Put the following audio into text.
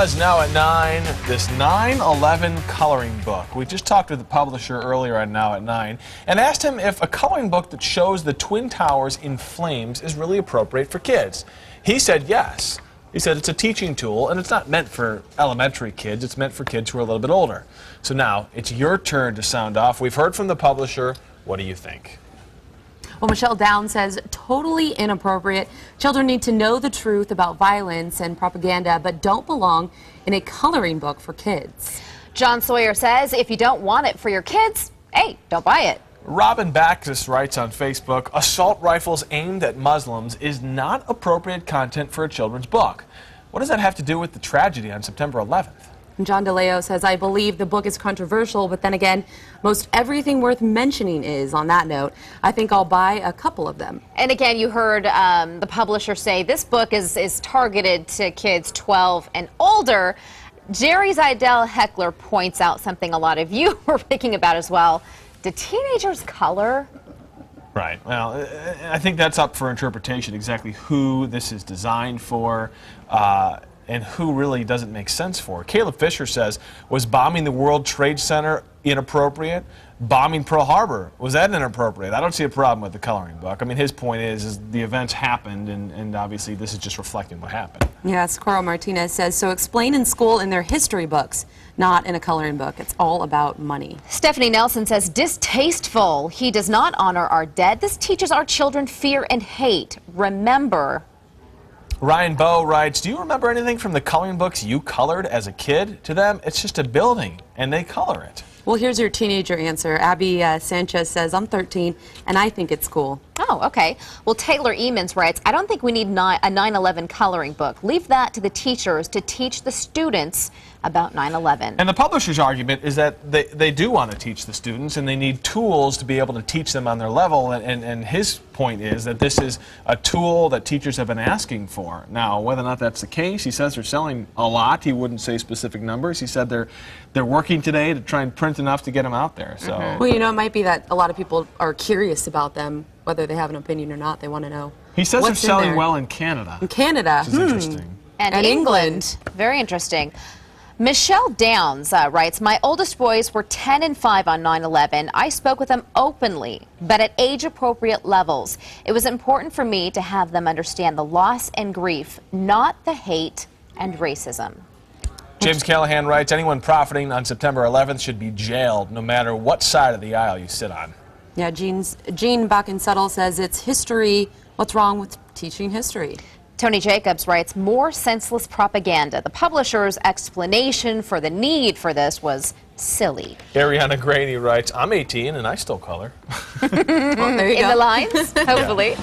Buzz now at 9. This 9/11 coloring book. We just talked with the publisher earlier on Now at 9 and asked him if a coloring book that shows the Twin Towers in flames is really appropriate for kids. He said yes. He said it's a teaching tool and it's not meant for elementary kids. It's meant for kids who are a little bit older. So now it's your turn to sound off. We've heard from the publisher. What do you think? Well, Michelle Downs says totally inappropriate. Children need to know the truth about violence and propaganda, but don't belong in a coloring book for kids. John Sawyer says if you don't want it for your kids, hey, don't buy it. Robin Backus writes on Facebook, assault rifles aimed at Muslims is not appropriate content for a children's book. What does that have to do with the tragedy on September 11th? And John DeLeo says, I believe the book is controversial, but then again, most everything worth mentioning is. On that note, I think I'll buy a couple of them. And again, you heard the publisher say this book is targeted to kids 12 and older. Jerry Zidell Heckler points out something a lot of you were thinking about as well. Do teenagers color? Right. Well, I think that's up for interpretation, exactly who this is designed for. And who really doesn't make sense for. Caleb Fisher says, was bombing the World Trade Center inappropriate? Bombing Pearl Harbor, was that inappropriate? I don't see a problem with the coloring book. I mean, his point is the events happened, and obviously this is just reflecting what happened. Yes, Coral Martinez says, so explain in school in their history books, not in a coloring book. It's all about money. Stephanie Nelson says, distasteful. He does not honor our dead. This teaches our children fear and hate. Remember. Ryan Bowe writes, do you remember anything from the coloring books you colored as a kid? To them, it's just a building, and they color it. Well, here's your teenager answer. Abby Sanchez says, I'm 13, and I think it's cool. Oh, okay. Well, Taylor Emons writes, I don't think we need a 9/11 coloring book. Leave that to the teachers to teach the students about 9/11. And the publisher's argument is that they do want to teach the students, and they need tools to be able to teach them on their level, and his point is that this is a tool that teachers have been asking for. Now, whether or not that's the case, he says they're selling a lot. He wouldn't say specific numbers. He said they're working today to try and print enough to get them out there. So. Well, you know, it might be that a lot of people are curious about them, whether they have an opinion or not. They want to know. He says they're selling well in Canada. In Canada. Which is interesting. And England. Very interesting. Michelle Downs writes, my oldest boys were 10 and 5 on 9/11. I spoke with them openly, but at age-appropriate levels. It was important for me to have them understand the loss and grief, not the hate and racism. James Callahan writes, anyone profiting on September 11th should be jailed, no matter what side of the aisle you sit on. Yeah, Gene Buckensettle says it's history. What's wrong with teaching history? Tony Jacobs writes, more senseless propaganda. The publisher's explanation for the need for this was silly. Ariana Grady writes, I'm 18 and I still color. Well, there you go. In the lines, hopefully.